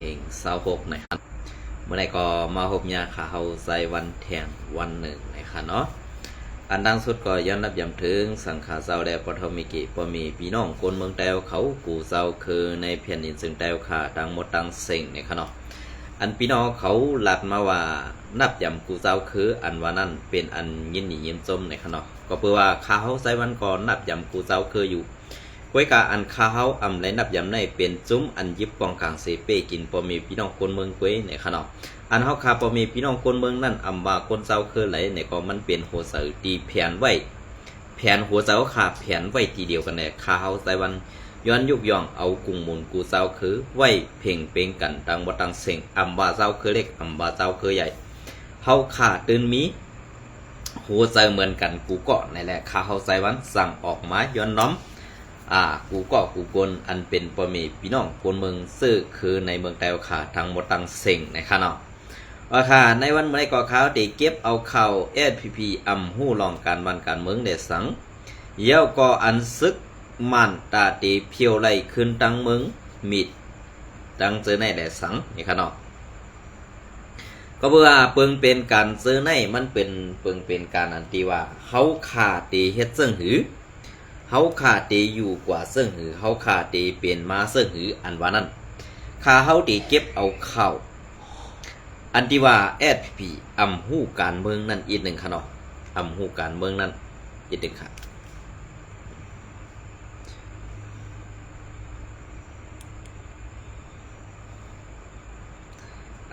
เอง26นะครับเมื่อไหร่ก็มาพบยาข่าวใส่วันแทงวันหนึ่งนะครับเนาะอันดังสุดก็ย้อนรับย้ำถึงสังขาเศร้าแดปฐมิกิปมีพี่น้องคนเมืองแต้วเขากูเศร้าคือในแผ่นดินซึ่งแต้วขาดังหมดดังเซ็งนะครับเนาะอันพี่น้องเขาหลัดมาว่านับย้ำกูเศร้าคืออันว่านั่นเป็นอันยินหนียิ้มจมนะครับเนาะก็เพื่อว่าข่าวใส่วันก่อนนับย้ำกูเศร้าคืออยู่ก้วยกาอันข้าวอำไรนับยำในเป็นจุ้มอันยิบกองกลางเสเปกินปอมีพี่น้องคนเมืองก้วยในขนมอันเฮาคาปอมีพี่น้องคนเมืองนั่นอำว่าคนเจ้าคือไหลในก็มันเป็นหัวเสือตีแผนไว้แผนหัวเจ้าขาแผนไว้ทีเดียวกันแน่ข้าวใส่วันย้อนยุกย่องเอากุ้งมูลกูเจ้าคือไว้เพ่งเป่งกันดังบ่ดังเสียงอำว่าเจ้าคือเล็กอำว่าเจ้าคือใหญ่เฮาขาตื่นมีหัวเสือเหมือนกันกูก็ในแหละข้าวใส่วันสั่งออกมาย้อนน้อมกูก็กูกนอันเป็นปมีพี่น้องคนเมืองซื่อคือในเมืองแต้วขาทั้งหมดทั้งเซ็งนะครับเนาะว่าค่ะในวันเมื่อไรก็ข่าวตีเก็บเอาข่าวSPPอำหู้ลองการวันการเมืองเดสังเย้าก็อันซึกมันตาตีเพียวไหลขึ้นตั้งเมืองมิดตั้งเจอในเดสังนี่ครับเนาะก็เพื่อเปิงเป็นการซื้อในมันเป็นเปิงเป็นการอันตีว่าเขาขาดตีเฮ็ดซึ่งหือเฮาขาดตีอยู่กว่าเสิ่งหือเฮาขาดตีเปลี่ยนมาเสิ่งหืออันว่านั้นข้าเฮาตีเก็บเอาเข้าอันที่ว่าSPPอำหู้การเมืองนั่นอีกหนึ่งค่ะเนาะอำหู้การเมืองนั่นอีกหนึ่งค่ะ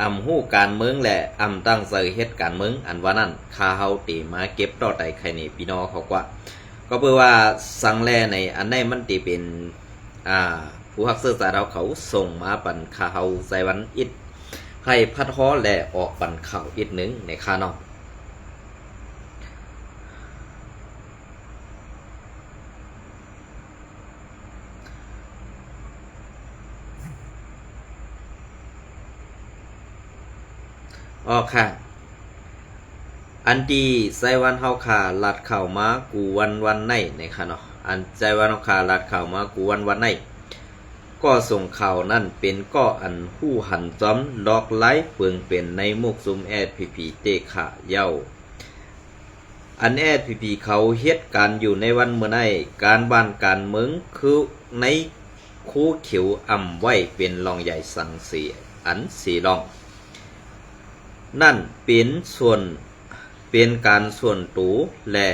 อำหู้การเมืองแหละอำตั้งใจเฮ็ดการเมืองอันว่านั้นข้าเฮาตีมาเก็บต่อใดใครนี่พี่น้องเขากว่าก็เพื่อว่าสังแลในอันใดมันตีเป็นผู้ฮักเสื้อสาเขาส่งมาปันข่าวใส่วันอิดให้พัดฮ้อแหลออกปันข่าวอิดหนึ่งในคานองอ๋อค่ะอันที่ไซวันเฮาขาลัดข่าวมากูวันในค่ะเนาะอันไซวันเฮาขาลัดข่าวมากูวันในก็ส่งข่าวนั่นเป็นก็อันหู้หันจอมลอกไล่เปิงเป็นในมุกซุมSPPเตขาเย้าอันSPPเขาเฮ็ดการอยู่ในวันเมื่อไหร่การบ้านการเมืองคือในคูเขียวอำไว้เป็นรองใหญ่สังเสียอันสีรองนั่นเป็นส่วนเป็นการส่วนตูและ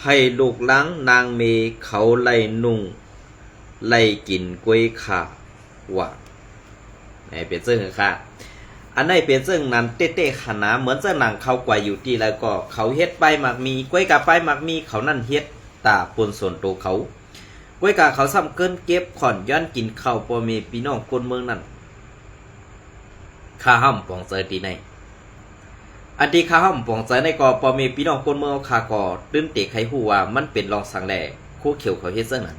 ให้ลูกหลังนางเมเขาไล่นุ่งไล่กินกล้วยขาว่าไอ้เป็นซึ่งค่ะอันไหนเป็นซึ่งนั้นเต้ๆขนาเหมือนจะหนังเขากว่าอยู่ที่แล้วก็เขาเฮ็ดไปมักมีกล้วยกาไปมักมีเขานั่นเฮ็ดตาปนส่วนตัวเขากล้วยกาเขาซ้ำเกินเก็บขอนย้อนกินข้าวพอมีพี่น้องคนเมืองนั่นข้าห้ำปองเจอตีในอันที่ข้าห้ำปองใจในก็พอมีพี่น้องคนเมืองข้าก็ตื่นเตะไขหูว่ามันเป็นรองสังแหล่คู่เขียวเขาเฮ็ดซึ่งนั้น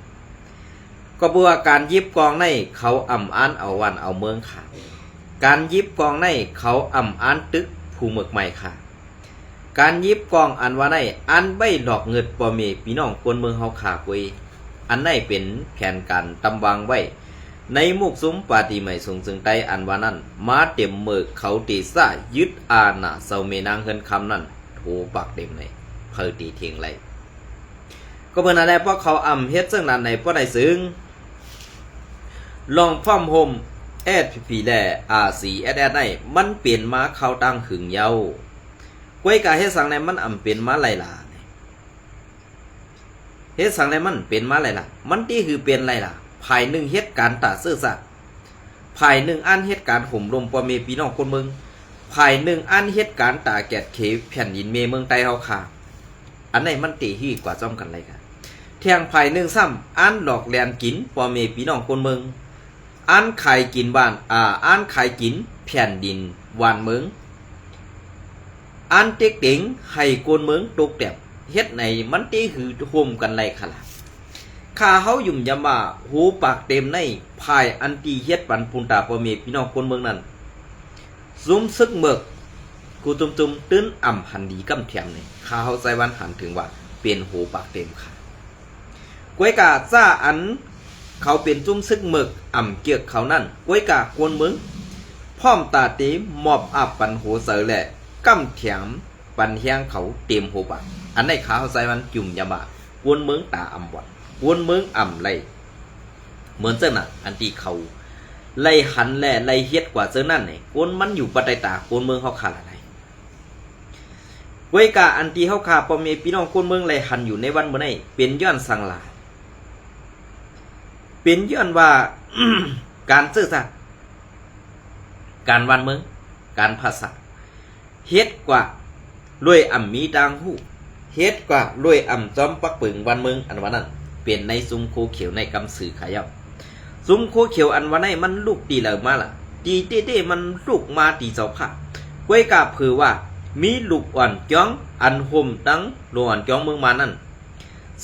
ก็เพื่อการยิบกองในเขาอ่ำอ้านเอาวันเอาเมืองค่ะการยิบกองในเขาอ่ำอ้านตึกผู้หมึกใหม่ค่ะการยิบกองอันว่าในอันใบดอกเงิดพอมีพี่น้องคนเมืองเฮาขากุยอันในเป็นแผนการตำวางไว้ในมุกซุ้มปาฏิใหม่สูงจึงใต้อันว่านั้นมาเต็มมือเขาตีซ่ายึดอาณาเซาเมนางเฮินคำนั้นโถปักเต็มในเพอตีเทียงไรก็เมื่อนั้นแหละเพราะเขาอ่ำเฮ็ดซึ่งนั้นในเพราะใดซึ่งลองฟ้อมโฮมSPP และ RCSS ในมันเปลี่ยนมาเข้าตั้งหึงเยาก้วยกาเฮ็ดสังในมันอ่ำเป็นมาไหลล่ะเฮ็ดสังในมันเป็นมาไหลล่ะมันที่คือเป็นไรล่ะภายหนึ่งเฮ็ดการตาซื่อสัตย์ภายหนึ่งอันเฮ็ดการห่มลมปอเมพี่น้องคนเมืองภายหนึ่งอันเฮ็ดการตาแกดเขแผ่นดินเมเมืองใต้เฮาค่ะอันไหนมันตีฮีกว่าจ้อมกันไรกันเที่ยงภายหนึ่งซ้ำอันหลอกแลนกินปอเมพี่น้องคนเมืองอันไข่กินบ้านอันไข่กินแผ่นดินวานเมืองอันเต็กเต็งให้กวนเมืองตกแตบเฮ็ดในมันตีคือห่มกันไรค่ะข้าเฮายุ่มยำว่าหูปากเต็มในภายอันตีเฮ็ดปันปุนตาปอเมพี่น้องคนเมืองนั้นซุ่มซึกเมือกกูตุ่มตื้นอ่ำหันดีกำเทียมนี่ข้าเฮาใจวันหันถึงว่าเป็นหูปากเต็มค่ะกวยกาซ่าอัน เขาเป็นจุ้มซึกหมึกอ่ำเกียกเขานั่นก้วยกากวนมึงพร้อมตาตีหมอบอับปันโหเสอแหละกำเถียมปันเฮียงเขาเตรียมโหบะอันในขาเขาใส่มันจุ่มยาบะกวนมึงตาอ่ำวัดกวนมึงอ่ำไรเหมือนเจ้าน่ะอันตีเขาไล่หันแหล่ไล่เฮ็ดกว่าเจ้านั่นเนี่ยกวนมันอยู่ปัตตากวนมึงเขาขาดอะไรเว้ยกาอันตีเขาขาพอมีพี่น้องกวนมึงไล่หันอยู่ในวันเมื่อไหร่เป็นย้อนสังลาเป็นย้อนว่า การซื่อสัตย์การวันเมืองการภาษาเฮ็ดกว่าลวยอ่ำมีดังหูเฮ็ดกว่าลวยอ่ำจอมปักปึงวันเมืองอันวันนั้นเปลี่ยนในซุ้มโคเขียวในกำสื่อขายาวซุ้มโคเขียวอันวันนั้นมันลูกตีเหล่ามาล่ะตีเต้มันลูกมาตีเจ้าผ้าก้วยกาเผื่อว่ามีลูกอ่อนจ้องอันห่มตั้งลูกอ่อนจ้องเมืองมานั่น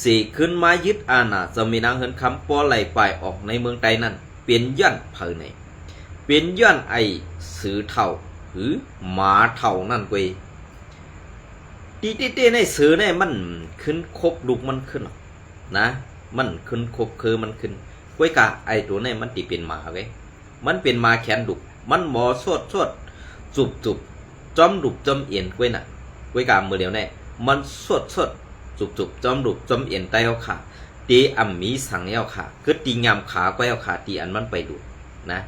สี่ขึ้นมายึดอาณาจะมีนางเหินคำปอไหลไปออกในเมืองใดนั่นเป็นย่อนเผยในเป็นย่อนไอสือเท่าหรือหมาเท่านั่นเว้ยตีเต้ในสือเนี่ยมันขึ้นครบลูกมันขึ้นนะมันขึ้นครบคือมันขึ้นก้วยกาไอตัวเนี่ยมันตีเป็นหมาเว้ยมันเป็นหมาแขนดุมันหมอสวดจุบจอมดุจอมเอียนก้วยน่ะก้วยกามือเดียวเนี่ยมันสวดจุบจอมดุจอมเอียนไตเอาขาตีอ่ำมีสังเอาขาคือตีงามขาก้วยเอาขาตีอันมันไปดูนะ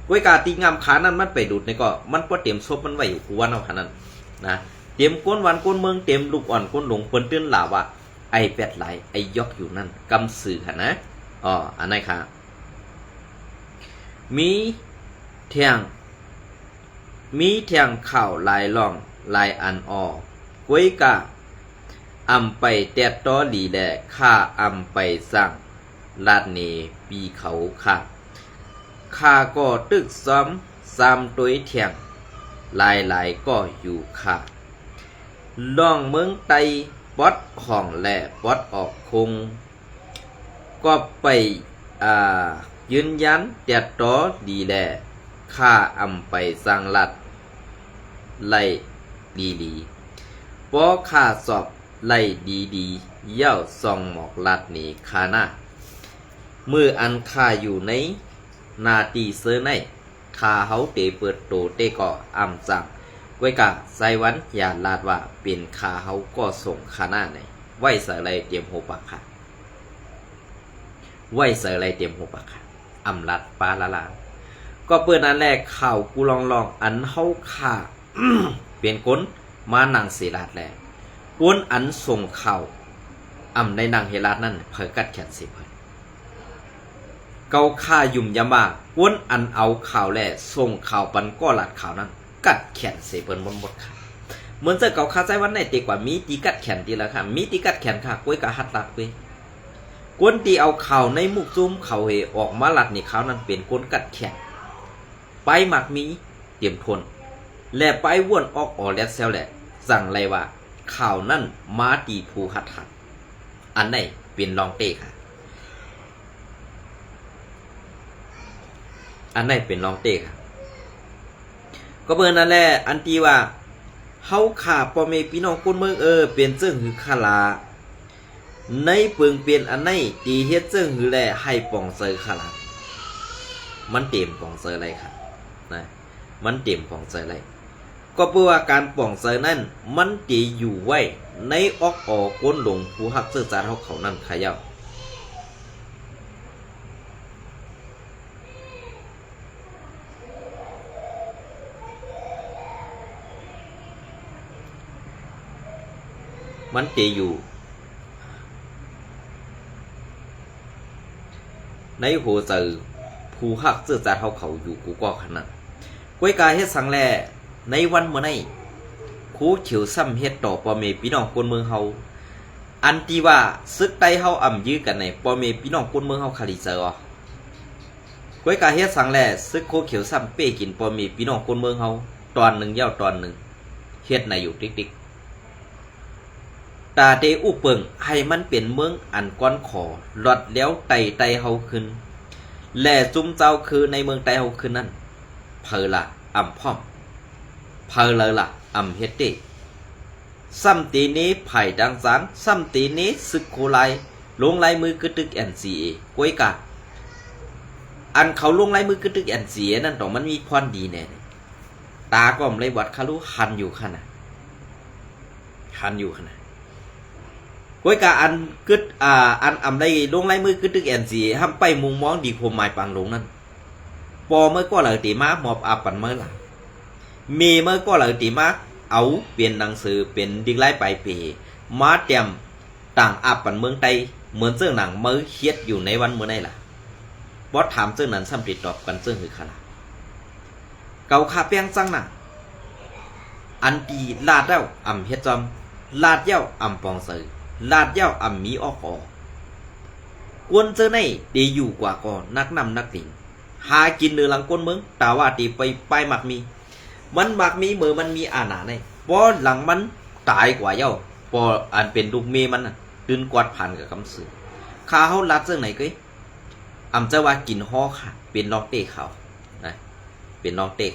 ก้วยกาตีงามขานั่นมันไปดูดนี่ก็มันก็เตรียมซบมันไว้อยู่หัวเอาขานั้นนะเตรียมก้นวันก้นเมืองเตรียมลูกอ่อนก้นหลงเปิ้นตื้นหล่าว่าไอแปดไหลไอยอกอยู่นั่นกำสื่อค่ะนะอันไหนค่ะมีเทียงข่าวลายล่องลายอันก้วยกาอำไปแตดต้อหลีแดข้าอำไปสั่งลาดเนปีเขาค่ะข้าก็ตึกซ้ำตัวเทียงลายก็อยู่ค่ะล่องเมืองไตปอดห้องแหล่ปอดออกคงก็ไปยืนยันแตดต้อดีแลข้าอำไปสั่งลัดไล่ดีปอข้าสอบไล่ดีเย่าซองหมอกลัดหนีคาหน้ามืออันคาอยู่ในนาตีเซอร์ในคาเฮาเตเปิดโตเตก็อำจังก้วยกาไซวันอย่าลาดว่าเป็นคาเฮาก็ส่งคาหน้าในไว้เสอะไรเตรียมโหปักค่ะไว้เสอะไรเตรียมโหปักค่ะอำลัดปลาละก็เปิดอันแรกข่าวกูลองอันเฮาข่า เปลี่ยนก้นมานังเสลาดแลกวนอันส่งข่าวอำในนางเฮลาดนั่นเผยกัดแขนสิเผยเกาข่ายุ่มยามากวนอันเอาข่าวแลส่งข่าวปันก็หลัดข่าวนั้นกัดแขนเสเปิ้นหมดค่ะเหมือนจะเกาข่าใจวันไหนตีกว่ามีตีกัดแขนตีละค่ะมีตีกัดแขนค่ะก้วยกะหัดลัดเว้ยกวนตีเอาข่าวในมุกจุ้มข่าวเฮออกมาหลัดนี่ข่าวนั้นเป็นกวนกัดแขนไปหมักมีเตรียมทนและไปว่วนออกแลดเซลแหละสั่งไรว่าข่าวนั่นมาตีภูหัดอันไหนเป็นรองเต้ค่ะอันไหนเป็นรองเต้ค่ะก็เบิ่นนั่นแหละอันตีว่าเฮาขาพ่อแม่พี่น้องคนเมืองเป็นเจิ้งหือคาลาในเปิงเป็นอันไหนตีเฮ็ดเจิ้งหือแลให้ป่องเซอคาลามันเต็มป่องเซออะไรค่ะนะมันเต็มป่องเซออะไรก็เพื่อว่าการป่องเซอนั่นมันตีอยู่ไว้ในออกก้นหลงผู้ฮักเสื้อจาเขานั่นขายาวมันตีอยู่ในหัวเสือผู้ฮักเสื้อจาเขาอยู่กูก็ขนาดก้วยกาเฮ็ดสังแลในวันเมื่อไหร่คูเฉียวซ้ำเฮ็ดต่อพ่อแม่พี่น้องคนเมืองเฮาอันที่ว่าซึกไตเฮาอ่ำยื้อกันในพ่อแม่พี่น้องคนเมืองเฮาคาลิเซอร์ก้วยกาเฮ็ดสังแลซึกโคเขียวซ้ำเป้กินพ่อแม่พี่น้องคนเมืองเฮาตอนหนึ่งยาวตอนหนึ่งเฮ็ดในอยู่ติ๊กตาเตอุเปิงให้มันเป็นเมืองอันก้อนขอหลอดแล้วไตเฮาขึ้นแล่จุ้มเจ้าคือในเมืองไตเฮาขึ้นนั่นเพอละอ่ำพร้อมเพอเลยละอ่ำเฮ็ดเต้ซ้ำตีนี้ไผ่ดังสารซ้ำตีนี้ซึกโคไลลงลายมือกึตึก NCA ก้วยกา อันเขาลงลายมือกึตึกอันเสียนั่นต้องมันมีพรดีแน่ตาก็ไม่วัดคารุหันอยู่ขนาดก้อยกาอันกึดอันอำได้ลงลายมือกึตึกอันเสียห้ามไปมุงมองดีคมหมายปังลงนั่นปอเมื่อก็เลยตีมาหมอบอาปันเมื่อล่ะเมื่อก็เลยตีมาเอาเปลี่ยนหนังสือเป็นดิกไล่ไปเปมาเตรียมต่างอาปันเมืองไตเหมือนเสื้อหนังเมื่อเฮ็ดอยู่ในวันเมื่อไหร่ล่ะบอสถามเสื้อนั้นซ้ำติดตอบกันเสื้อคือขนาดเกาขาเปียงจังน่ะอันตีลาดเย้าอ่ำเฮ็ดจอมลาดเย้าอ่ำปองเสือลาดเย้าอ่ำมีออกกวนเจอในดีอยู่กว่าก่อนนักนำนักติ่งหากินเนื้อหลังก้นเมืองแต่ว่าตีไปหมักมีมันหมักมีเมื่อมันมีอาหนาในพอหลังมันตายกว่าเย้าพออันเป็นลูกเมมันน่ะตื่นกวาดผ่านกับคำสื่อข้าเขาลัดเสื้อไหนก็อ่ำจะว่ากินห่อค่ะเป็นน้องเตะเขานะเป็นน้องเตะ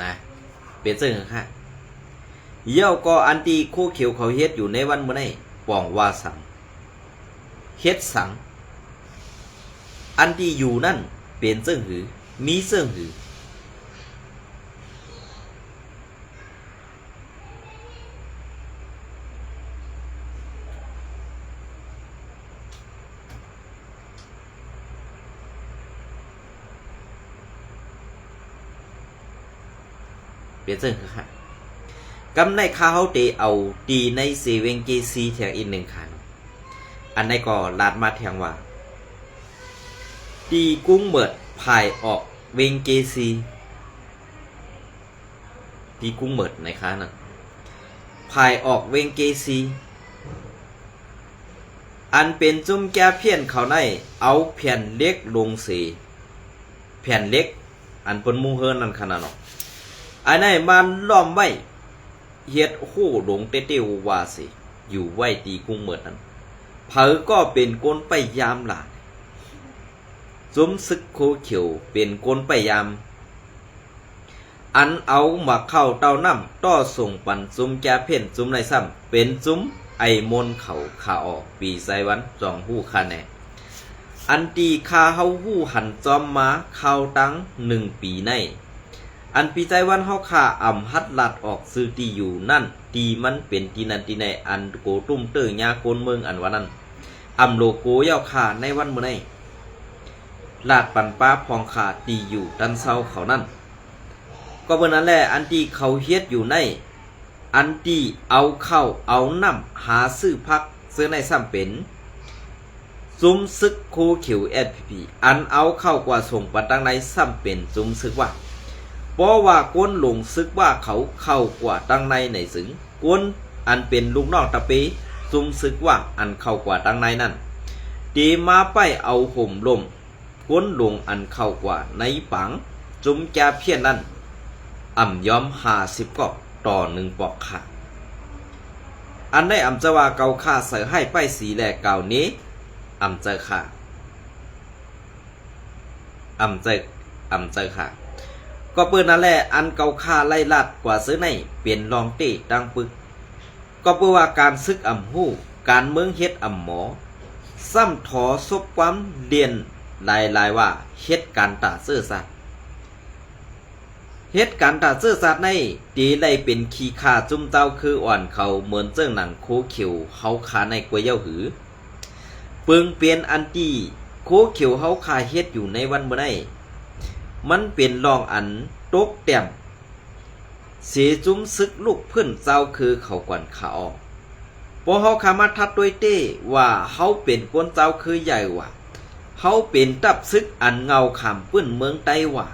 นะเป็นเสื้อค่ะเยี่ยวก็อันตีคู่เขียวเขาเฮ็ดอยู่ในวันเมื่อไหร่ปองว่าสังเฮ็ดสังอันที่อยู่นั่นเป็นเสื้อหือมีเสื้อหือเปลี่ยนเสื้อค่ะกำในข้าวเตเอาตีในเซเวงเกซีแถวอีกหนึ่งขันอันในก็ลาดมาแทงว่าตีกุ้งเบิดภายออกเวงเกซีตีกุ้งเบิดในค้าน่ะภายออกเวงเกซีอันเป็นจุ่มแก้เพี้ยนเขาในเอาแผ่นเล็กลงสีแผ่นเล็กอันเป็นมูเฮินนั่นขนาดเนาะอันนี้มันล้อมไว้เฮ็ดโหหลงเต้ๆว่าสิอยู่ไว้ตีกุ้งเมิดนั้นเผอก็เป็นก้นไปยามหลานจุ้มซึกโคเขียวเป็นก้นไปยามอันเอามาเข้าเต้าน้ำต้อส่งปันจุ้มแก่เพ่นจุ้มในซ้ำเป็นจุ้มไอมนเขาขาออกปีไซวันจองหู้คาแนอันตีคาเฮาหู้หันจอมมาเข้าตั้ง1 ปีในอันปีใจวันเฮาข่าอ่ำฮัดลัดออกซื้อตีอยู่นั่นตีมันเป็นตีนันตีในอันโกตุ้มเตอร์ยาโกนเมืองอันวันนั้นอ่ำโลโกเย้าข่าในวันเมื่อไนลาดปันป้าพองข่าตีอยู่ดันเศร้าเขานั่นก็เมื่อนั้นแหละอันตีเขาเฮ็ดอยู่ในอันตีเอาเข้าเอาน้ำหาซื้อพักซื้อในซ้ำเป็นซุ้มซึกโคเขียว SPP อันเอาเข้ากว่าส่งปัดตั้งในซ้ำเป็นซุ้มซึกว่าเพราะว่าก้นหลงซึกว่าเขาเข้ากว่าตั้งในไหนสึงก้นอันเป็นลูกน้องตะปีซุ่มซึกว่าอันเข้ากว่าตั้งในนั่นตีมาไปเอาห่มลมก้นหลงอันเข้ากว่าในปังจุ้มแกเพี้ยนนั่นอ่ำย้อม50 กอกต่อ1 ปอกค่ะอันได้อ่ำจะว่าเกาค่าใส่ให้ไปสีแหลกเก่านี้อ่ำเจอค่ะอ่ำเจอค่ะก็เปิดนั่นแหละอันเกาค่าไล่ลัดกว่าซื้อในเปลี่ยนรองเต้ดังปึกก็เพื่อว่าการซึกอ่ำหู้การเมืองเฮ็ดอ่ำหมอซ้ำถอซบความเดียนลายว่าเฮ็ดการตาเสื้อสัตว์เฮ็ดการตาเสื้อสัตว์ในตีได้เป็นขี้ขาจุ่มเต้าคืออ่อนเขาเหมือนเจ้าหนังโคเขียวเฮาขาในกวยเย้าหือเปิงเปลี่ยนอันตีโคเขียวเฮาขาเฮ็ดอยู่ในวันเมื่อไดมันเป็นรองอันตกเต็มเสียจุ้มซึกลูกเพื่อนเจ้าคือเขากวนขาออกพอเฮาขามาทัดด้วยเต้ว่าเฮาเป็นคนเจ้าคือใหญ่ว่าเฮาเป็นตับซึกอันเงาขามปื้นเมืองไต้ว่า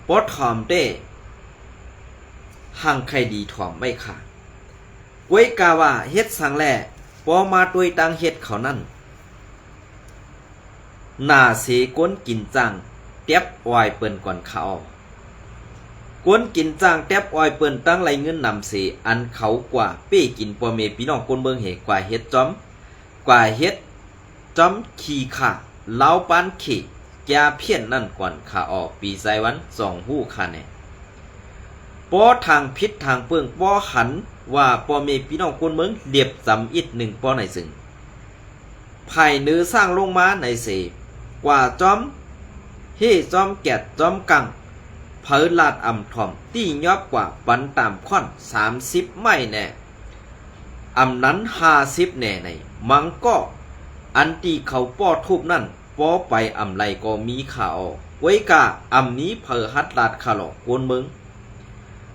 พอถอมเต้หังใครดีถอมไม่ค่ะไว้กาว่าเฮ็ดสังแลพอมาด้วยตังเฮ็ดเขานั่น หน้าเสก้นกินจังเตียบอ้อยเปิ้นก่อนเขากวนกินจ้างแทบอ้อยเปิ้นตั้งไรเงินนำเสอันเขากว่าเป้กินพ่อแม่พี่น้องคนเบิ่งเหกว่าเฮ็ดจอมกว่าเฮ็ดจอมขี้ข่าเล้าปานเขแกเพี้ยนนั่นก่อนขาออกปีไซวัน2ฮู้ค่ะแน่ป้อทางพิษทางเปิงป้อหันว่าพ่อแม่พี่น้องคนเมืองเรียบสำอิด1ป้อในซึ่งภายเนื้อสร้างลงมาในเสกว่าจอมเฮจอมแกดจอมกังเผอลาดอ่ำถ่อมตี้ยอบกว่าปันตามค่อน30ไม่แน่อ่ำนั้น50แน่ในมังก็อันตีเขาป้อทุบนั่นป้อไปอ่ำไรก็มีข่าวไว้กาอ่ำนี้เผอฮัดลาดคาหลอกกวนเมือง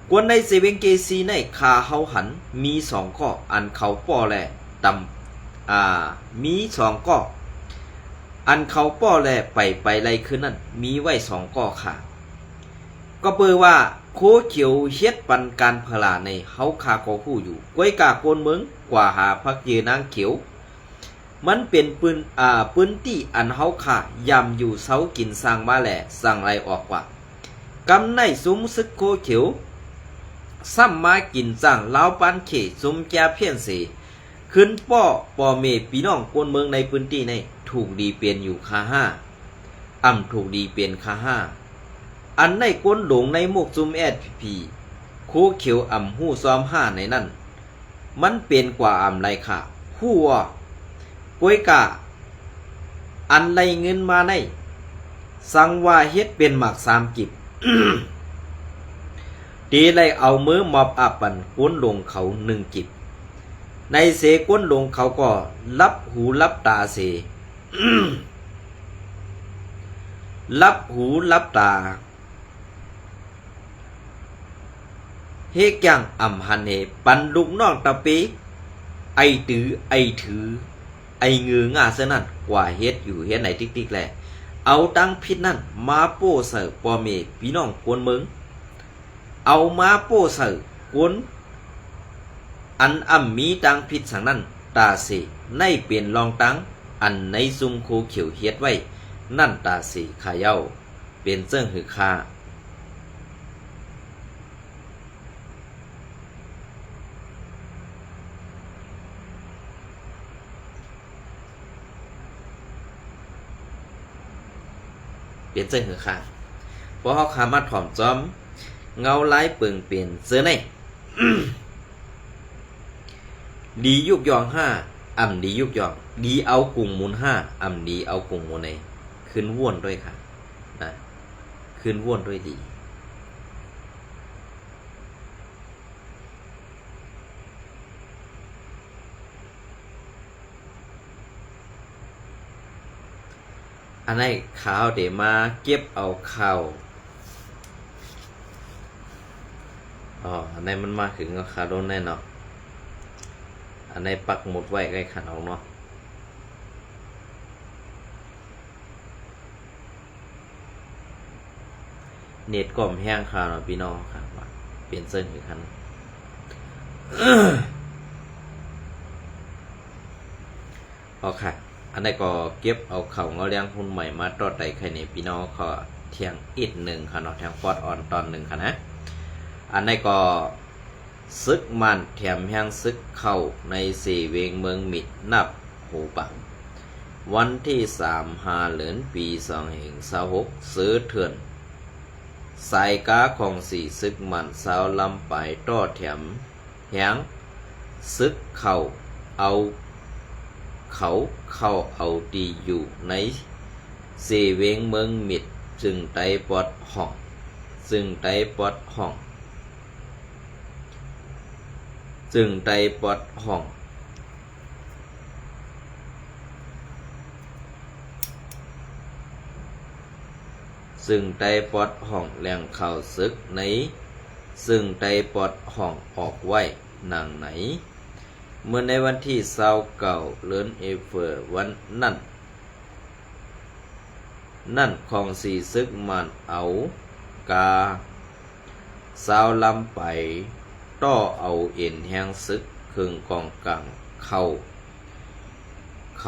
กวนในเซเวงเกซีในคาเฮาหันมี2ข้ออันเขาป้อแลตำมี2ข้ออันเขาป้อแลไปไรคืนนั่นมีไว้2ข้อค่ะก็เปิดว่าโคเขียวเฮ็ดปันการพลาในเฮาคาก็ฮู้อยู่ก้อยกาโกนเมืองกว่าหาพักเยนางเขียวมันเป็นปืนที่อันเฮาคายำอยู่เสากินสร้างมาแหล่สร้างไรออกว่ากำในซุ้มซึกโคเขียวซ้ำมากินจ้างลาวปานเขซุ้มแก่เพี้ยนสีขึ้นป้อเมพี่น้องโกนเมืองในพื้นที่ในถูกดีเปลี่ยนอยู่ค่า5อ่ำถูกดีเปลี่ยนค่า5อันในก้นหลงในมุกซุมแอดพีโคเขียวอ่ำหู้ซ้อม5ในนั่นมันเป็นกว่าอ่ำไรค่ะหู้ว่าก้วยกะอันไรเงินมาในสังว่าเฮ็ดเป็นหมัก3กิบ ตีไรเอามือมอบอาปันก้นหลงเขา1กิบในเสก้นหลงเขาก็รับหูรับตาเส รับหูรับตาเฮกยังอ่ำหันเหปันลูกน้องตะเปไอตือไอถือไอเงืองาเสนั่นกว่าเฮ็ดอยู่เฮ็ดไหนติ๊กๆแหละเอาตังพิษนั่นมาโป้เสิร์ฟพ่อแม่พี่น้องกวนเมืองเอามาโป้เสิร์ฟกวนอันอ่ำมีตังพิษสังนั่นตาเสในเปลี่ยนรองตังอันในซุ่มโคเขียวเฮ็ดไว้นั่นตาเสขายาเป็นเจิ้งหือคาเปลี่ยนเส้นหือค่ะเพราะเขาขามาถ่อมจอมเงาไล่เปิงเปลี่ยนเสื้อใน ดียุกยอง5อ่ำดียุกยองดีเอากุ่งมูล5อ่ำดีเอากุ่งมูลในขึ้นว่วนด้วยค่ะนะขึ้นว่วนด้วยดีอันนี้ข่าวเดี๋ยวมาเก็บเอาข่าวอันนี้มันมาถึงข่าวโดนแน่เนาะอันนี้ปักหมุดไว้ใกล้ขันเอาเนาะเน็ตก่อมแห้งข่าวเนาะพี่น้องค่ะว่าเปลี่ยนเส้นอีกครั้ง เอาค่ะอันนี้ก็เก็บเอาเข่าเงาเลี้ยงหุ้นใหม่มาต่อไต่ไข่ในพี่น้องขอเที่ยงอีก1ค่ะเนาะเที่ยงฟอดออนตอน1ค่ะนะอันนี้ก็ซึกมันแถมแห้งซึกเข้าใน4เวงเมืองมิดนับหูปังวันที่3 เดือนปี2526ซื้อเถื่อนสายกาของ4ซึกมันสาวลำไปต่อแถมแห้งซึกเข้าเอาเขาเข้าเอาดีอยู่ในเซเวงเมืองมิดจึงไตปอดห้องจึงไตปอดห้องจึงไตปอดห้องซึ่งไตปอดห้องแหล่งข่าวซึกในซึ่งไตปอดห้องออกไว้หนังไหนเมื่อในวันที่29เดือนเอเฟอร์วันนั่นของ4ซึกมันเอากาสาวลำไปต่อเอาเอ็นแห้งซึกครึ่งกองกลางเข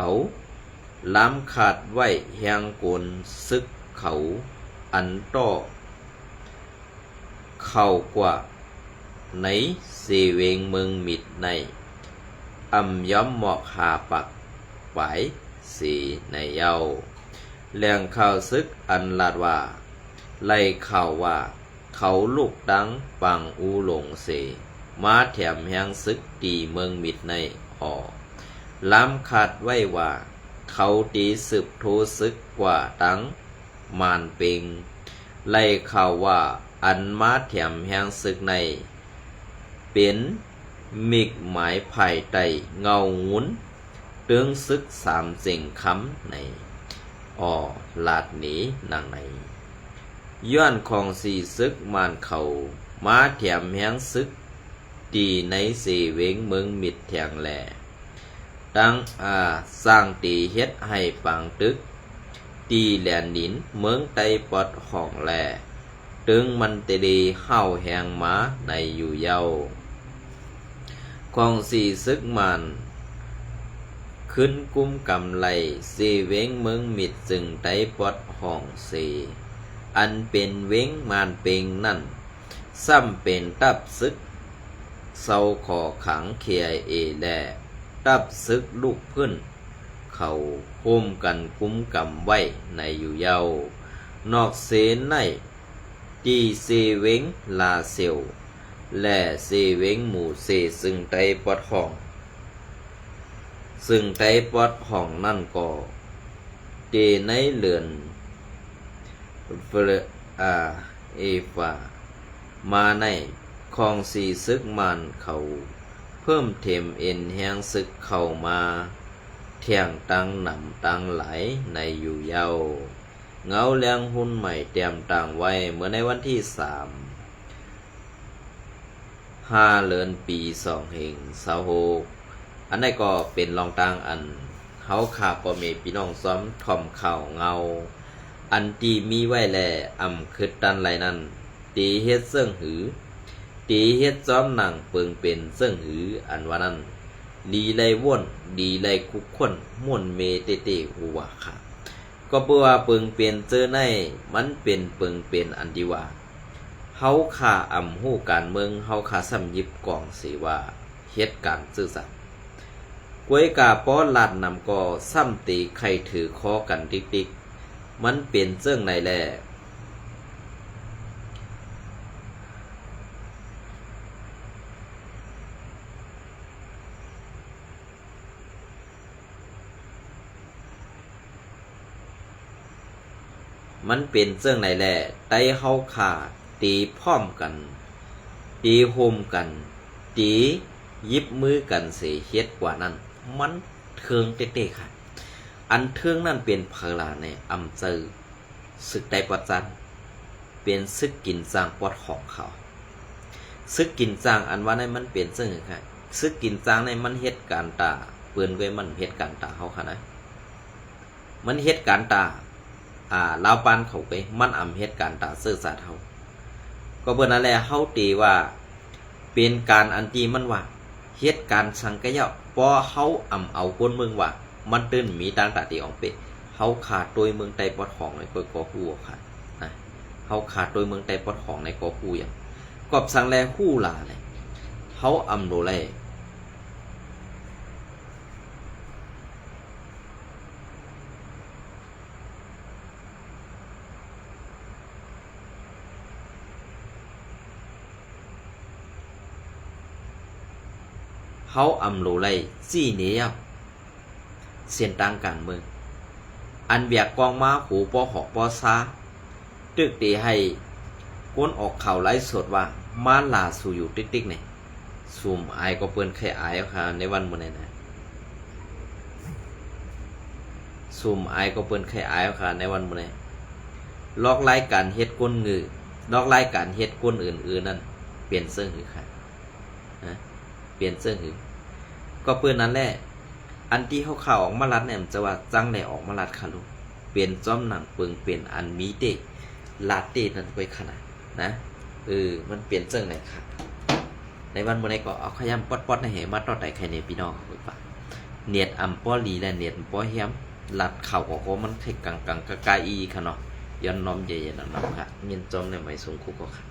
า ล้ำขาดไว้แหงโกนซึกเขาอันต้อเข้ากว่าในเสเวงเมืองมิดในย้อมหมอกหาปักปายสีในเยาแหล่งข่าวซึกอันลาดว่าไล่ข่าวว่าเขาลูกดังปังอูหลงเสมาแถมแหงซึกตีเมืองมิดในล้ำขาดไว้ว่าเขาตีสืบโทซึกกว่าดังมานเปิงไล่ข่าวว่าอันมาแถมแหงซึกในเป็นมิกหมายภายใต้เงาหมุนเตื้องซึกสามเสียงคำในลาดหนีนางในย้อนของสี่ซึกมานเขามาแถมแหงซึกตีในสีเวงเมืองมิดแถงแหล่ตั้งสร้างตีเฮ็ดให้ปังตึกตีแหลนดินเมืองไตปอดของแหล่ตึงมันเตดีเข้าแหงมาในอยู่เยาของสี่ซึกมันขึ้นกุ้มกำไลสีเวงเมืองมิดจึงไตปอดห้องสีอันเป็นเวงมานเปงนั่นซ้ำเป็นตับซึกเศร้าขอขังเคียเอแลตับซึกลูกพื้นเขาโฮมกันกุ้มกำไว้ในอยู่เยานอกเสนในตีเซเวงลาเซลและเซเวงหมู่เซซึ่งไตปอดห้องซึ่งไตปอดห้องนั่นก็เตในเลือนเอฟามาในของสีซึกมันเขาเพิ่มเทมเอ็นแหงซึกเข้ามาเที่ยงตังหนำตังไหลในอยู่เยาเงาแรงหุ่นใหม่เตรียมต่างไว้เมื่อในวันที่5 เดือนปี2 เฮง26อันนี้ก็เป็นรองต่างอันเขาขาปอเมพี่น้องซ้อมทอมข่าวเงาอันตีมีไว้แลคืดตันไหลนั้นตีเฮ็ดเสื่องหือตีเฮ็ดซ้อมหนังเปิงเป็นเสื่องหืออันว่านั้นดีไลว่นดีไลคุกคนม่วนเมเตเตหัวค่ะก็เพื่อว่าเปิงเป็นเจอในมันเป็นเปิงเป็นอันดีว่าเฮาขาฮู้การเมืองเฮาขาซ้ำยิบกองสิว่าเฮ็ดการซื่อสัตย์กวยกาป้อลัดนำก็ซ้ำตีใครถือคอกันติ๊กๆมันเป็นเจิงไหนแลมันเป็นเจิงไหนแลไตเฮาขาตีพร้อมกันตีโฮมกันตียิบมือกันเสียเฮ็ดกว่านั้นมันเทิงเต้ๆค่ะอันเทิงนั่นเป็นพลาในเจอศึกไตปอดจันเป็นศึกกินจางปอดของเขาศึกกินจางอันว่าในมันเป็นซึ่งค่ะศึกกินจางในมันเฮ็ดการตาเปื้อนไว้มันเฮ็ดการตาเขาค่ะนะมันเฮ็ดการตาลาวปานเขาไปมันเฮ็ดการตาซื่อสัตย์เฮาก็เบิ่นนั่นแหละเฮาตีว่าเป็นการอันตีมันว่าเฮ็ดการสังกะยะพอเฮาเอาคนเมืองว่ามันตื้นมีต่างตาตีออกไปเฮาขาดโดยเมืองไตปอดของในกอฮู้ค่ะนะเฮาขาดโดยเมืองไตปอดของในกอฮู้อย่างกอบสังแลฮู้ลาเลยเฮาโดแลเฮาโลไลจี้เนียเส้นทางการเมืองอันเบียกกองมาหูปอหอกปอซาตึกตีให้ก้นออกข่าวไลฟ์สดว่ามาลาสู่อยู่ติ๊กๆเนี่ยซูมอายก็เปิ้นแค่อายค่ะในวันมื้อนี้นะซูมอายก็เปิ้นแค่อายค่ะในวันมื้อนี้ลอกรายการเฮ็ดก้นงือลอกรายการเฮ็ดก้นอื่นๆนั่นเปลี่ยนเสื้อหือค่ะนะเปลี่ยนเสื้อหือก็เปิ้นนั่นแหละอันที่เขาข่าวออกมารัดเนี่ยมันจะว่าจังได้ออกมารัดค่ะลูกเป็นจ้อมหนังเปิงเป็นอันมีเตลาเต้นั่นไปขนาดนะมันเปลี่ยนเจิงไหนค่ะในวันมื้อนี้ก็เอาขยำป๊อดๆในเหมาตอดได้ใครในพี่น้องไปฝากเนียดป้อลีและเนียดป้อเฮียม ลัดเข่าของเขามันเทกังกังกะกาอีค่ะเนาะย้อนน้อมเย็นๆนะค่ะเมียนจอมในไม่สูงคุกก็ค่ะ